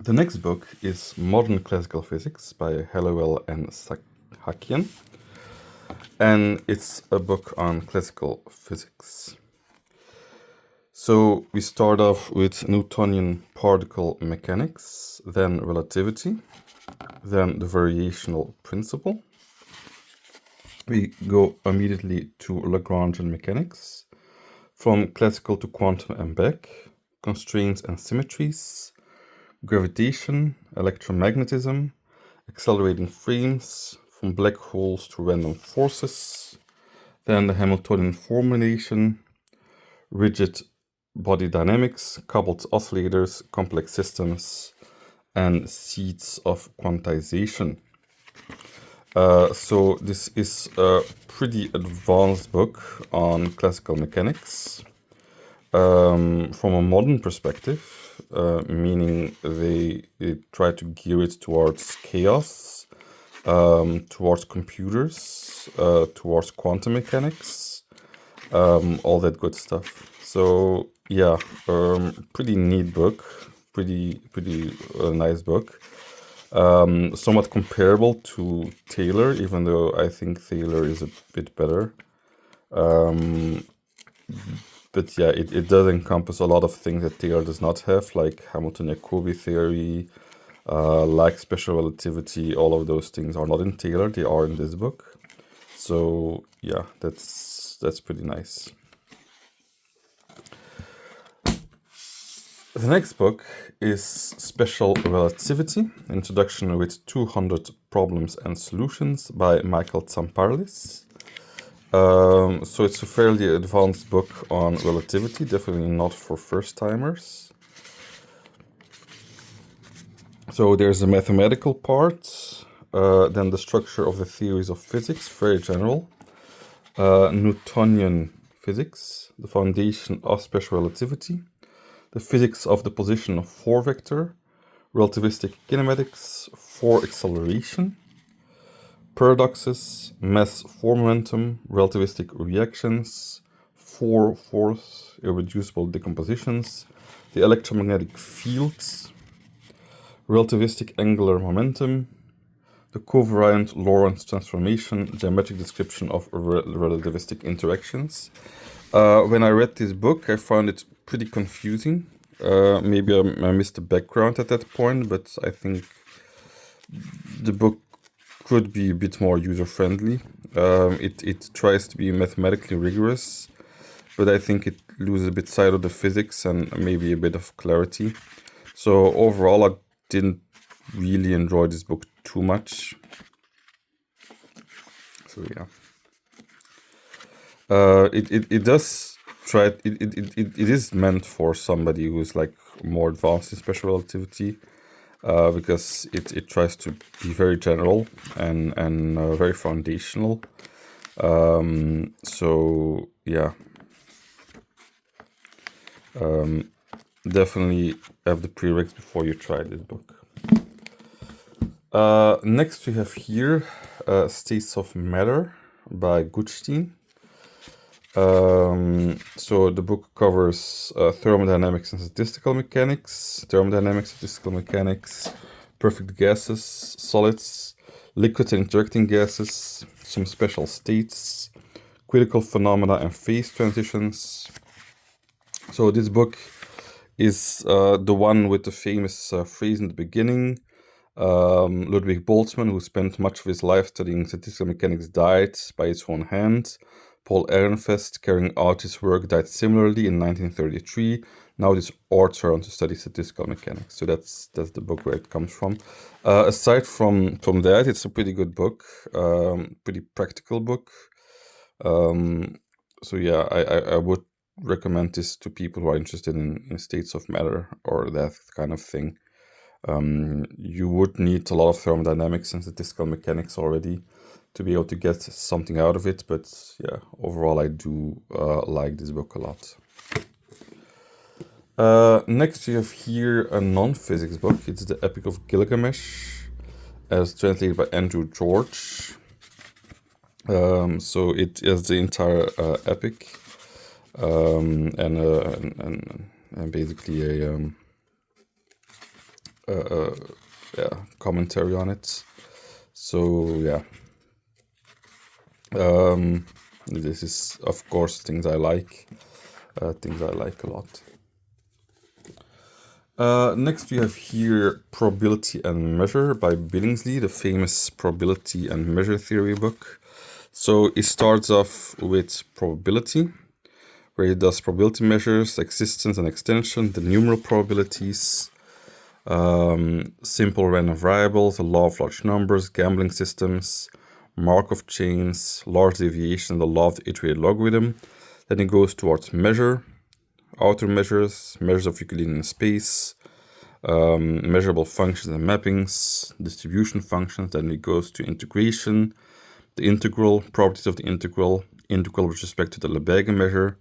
The next book is Modern Classical Physics by Hallowell and Sahakian, and it's a book on classical physics. So we start off with Newtonian particle mechanics, then relativity, then the variational principle. We go immediately to Lagrangian mechanics, from classical to quantum and back, constraints and symmetries, gravitation, electromagnetism, accelerating frames, from black holes to random forces, then the Hamiltonian formulation, rigid body dynamics, coupled oscillators, complex systems, and seeds of quantization. So this is a pretty advanced book on classical mechanics. From a modern perspective, meaning they try to gear it towards chaos, towards computers, towards quantum mechanics, all that good stuff. So yeah, pretty neat book, pretty nice book. Somewhat comparable to Taylor, even though I think Taylor is a bit better. But yeah, it does encompass a lot of things that Taylor does not have, like Hamilton-Jacobi theory, like special relativity. All of those things are not in Taylor; they are in this book. So yeah, that's pretty nice. The next book is Special Relativity, Introduction with 200 Problems and Solutions by Michael Tsamparlis. So it's a fairly advanced book on relativity, definitely not for first-timers. So there's a mathematical part, then the structure of the theories of physics, very general, Newtonian physics, the foundation of special relativity, the physics of the position of 4 vector, relativistic kinematics, 4 acceleration, paradoxes, mass 4 momentum, relativistic reactions, 4 force irreducible decompositions, the electromagnetic fields, relativistic angular momentum, the covariant Lorentz transformation, geometric description of relativistic interactions. When I read this book, I found it pretty confusing. Maybe I missed the background at that point, but I think the book could be a bit more user-friendly. It tries to be mathematically rigorous, but I think it loses a bit sight of the physics and maybe a bit of clarity. So overall, I didn't really enjoy this book too much. So yeah, it does try. It is meant for somebody who's like more advanced in special relativity, because it tries to be very general and very foundational. So yeah, definitely have the prereqs before you try this book. Next we have here States of Matter by Gutstein. So the book covers thermodynamics and statistical mechanics, perfect gases, solids, liquid and interacting gases, some special states, critical phenomena and phase transitions. So this book is the one with the famous phrase in the beginning. Ludwig Boltzmann, who spent much of his life studying statistical mechanics, died by his own hand. Paul Ehrenfest, carrying out his work, died similarly in 1933. Now it is our turn to study statistical mechanics. So that's the book where it comes from. Aside from that, it's a pretty good book, pretty practical book. So yeah, I would recommend this to people who are interested in states of matter or that kind of thing. You would need a lot of thermodynamics and statistical mechanics already to be able to get something out of it, but yeah, overall I do like this book a lot. Next we have here a non-physics book. It's the Epic of Gilgamesh, as translated by Andrew George. So it is the entire epic, and basically commentary on it. So yeah, this is of course things I like a lot. Next we have here Probability and Measure by Billingsley, the famous probability and measure theory book. So it starts off with probability, where it does probability measures, existence and extension, the numeral probabilities, simple random variables, the law of large numbers, gambling systems, Markov chains, large deviation, the law of the iterated logarithm. Then it goes towards measure, outer measures, measures of Euclidean space, measurable functions and mappings, distribution functions. Then it goes to integration, the integral, properties of the integral with respect to the Lebesgue measure,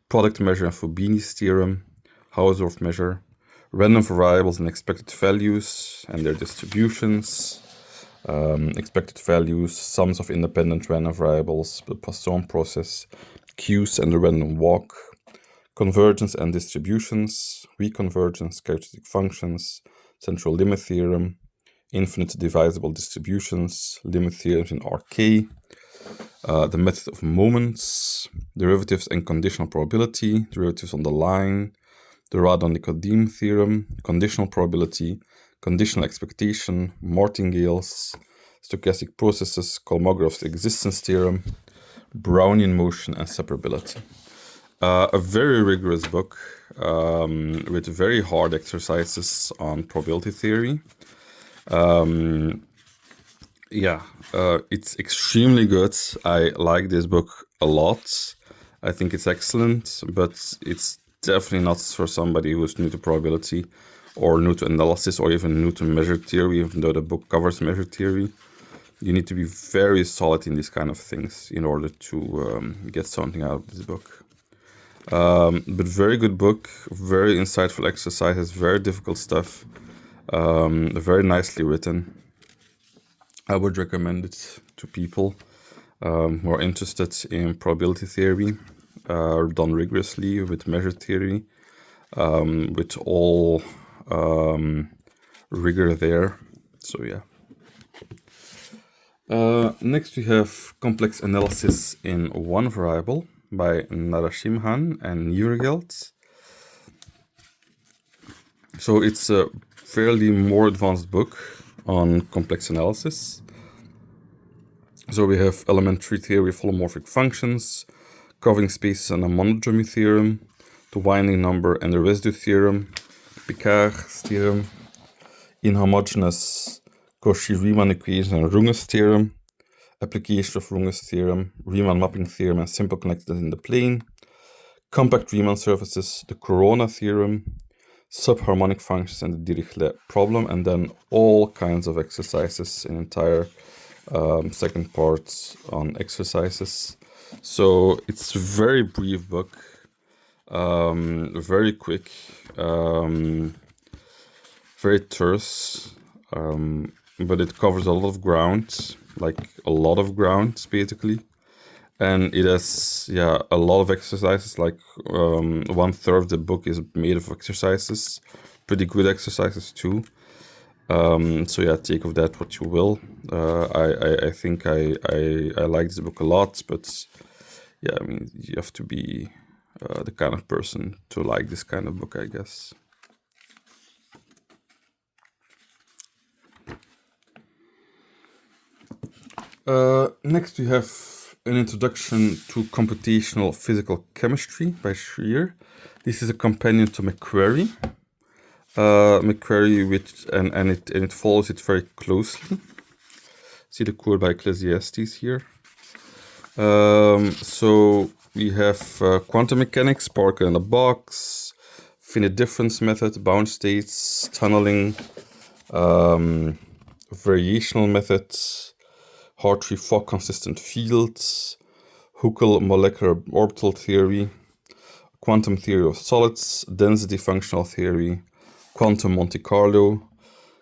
product measure and Fubini's theorem, Hausdorff measure, random variables and expected values and their distributions, expected values, sums of independent random variables, the Poisson process, Q's and the random walk, convergence and distributions, reconvergence, characteristic functions, central limit theorem, infinite divisible distributions, limit theorems in RK, the method of moments, derivatives and conditional probability, derivatives on the line, the Radon-Nikodym theorem, conditional probability, conditional expectation, martingales, stochastic processes, Kolmogorov's existence theorem, Brownian motion, and separability. A very rigorous book with very hard exercises on probability theory. It's extremely good. I like this book a lot. I think it's excellent, but it's definitely not for somebody who's new to probability or new to analysis or even new to measure theory, even though the book covers measure theory. You need to be very solid in these kind of things in order to get something out of this book. But very good book, very insightful exercises, very difficult stuff, very nicely written. I would recommend it to people who are interested in probability theory, done rigorously with measure theory, with all rigor there. So yeah. Next we have Complex Analysis in One Variable by Narasimhan and Neurgeld. So it's a fairly more advanced book on complex analysis. So we have elementary theory of holomorphic functions, covering spaces and a monodromy theorem, the winding number and the residue theorem, Picard's theorem, inhomogeneous Cauchy-Riemann equation and Runge's theorem, application of Runge's theorem, Riemann mapping theorem and simple connectedness in the plane, compact Riemann surfaces, the Corona theorem, subharmonic functions and the Dirichlet problem, and then all kinds of exercises, an entire second part on exercises. So it's a very brief book, very quick, very terse, but it covers a lot of ground, like a lot of ground basically. And it has, a lot of exercises, like 1/3 of the book is made of exercises, pretty good exercises too. So yeah, take of that what you will. I think I like this book a lot, but yeah, I mean, you have to be the kind of person to like this kind of book, I guess. Next we have an introduction to computational physical chemistry by Schrier. This is a companion to Macquarie. Macquarie, it follows it very closely. See the quote by Ecclesiastes here. So we have quantum mechanics, particle in a box, finite difference method, bound states, tunneling, variational methods, Hartree-Fock consistent fields, Huckel molecular orbital theory, quantum theory of solids, density functional theory, quantum Monte Carlo,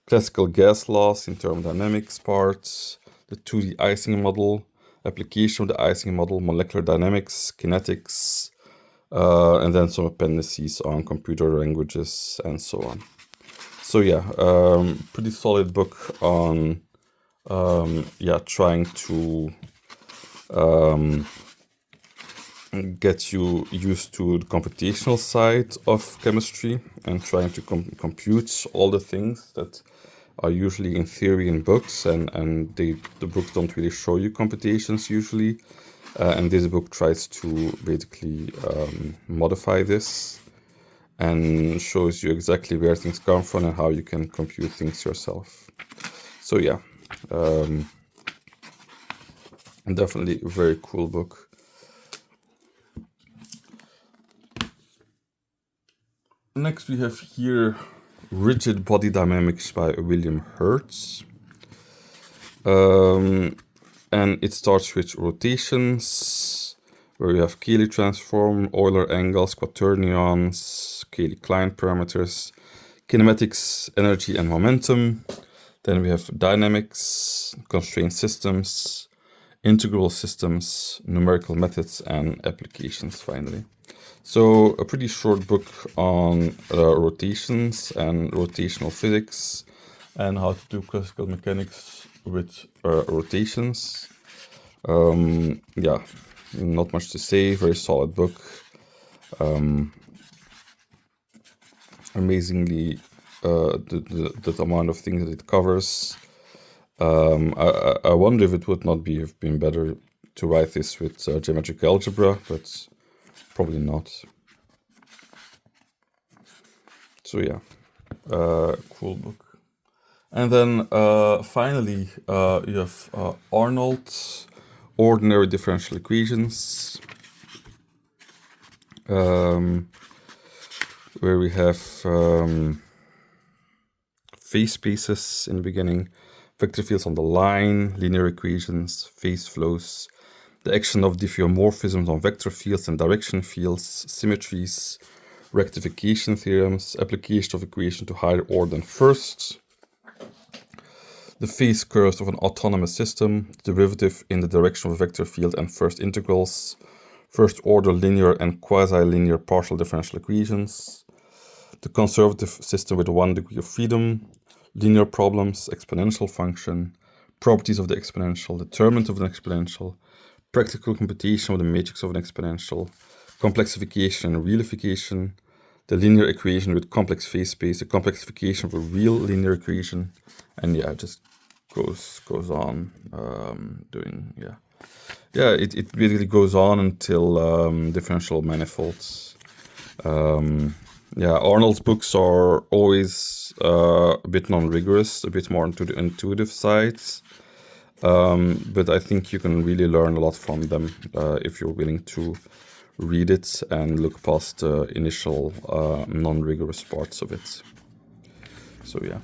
classical gas laws in thermodynamics parts, the 2D Ising model, application of the Ising model, molecular dynamics, kinetics, and then some appendices on computer languages and so on. So yeah, pretty solid book on trying to get you used to the computational side of chemistry and trying to compute all the things that are usually in theory in books, and the books don't really show you computations usually. And this book tries to basically modify this and shows you exactly where things come from and how you can compute things yourself. So yeah, definitely a very cool book. Next we have here Rigid Body Dynamics by William Hertz. And it starts with rotations, where we have Cayley transform, Euler angles, quaternions, Cayley-Klein parameters, kinematics, energy and momentum. Then we have dynamics, constraint systems, integral systems, numerical methods, and applications finally. So a pretty short book on rotations and rotational physics and how to do classical mechanics with rotations. Yeah, not much to say, very solid book. Amazingly, the amount of things that it covers. I wonder if it would not have been better to write this with geometric algebra, but probably not. So yeah, cool book. And then finally you have Arnold, Ordinary Differential Equations, where we have phase spaces in the beginning, vector fields on the line, linear equations, phase flows, the action of diffeomorphisms on vector fields and direction fields, symmetries, rectification theorems, application of equation to higher order than first, the phase curves of an autonomous system, derivative in the direction of a vector field and first integrals, first order linear and quasi-linear partial differential equations, the conservative system with 1 degree of freedom, linear problems, exponential function, properties of the exponential, determinant of an exponential, practical computation of the matrix of an exponential, complexification and realification, the linear equation with complex phase space, the complexification of a real linear equation, and yeah, it just goes on doing it basically goes on until differential manifolds. Arnold's books are always a bit non-rigorous, a bit more into the intuitive sides, but I think you can really learn a lot from them if you're willing to read it and look past the initial non-rigorous parts of it. So yeah.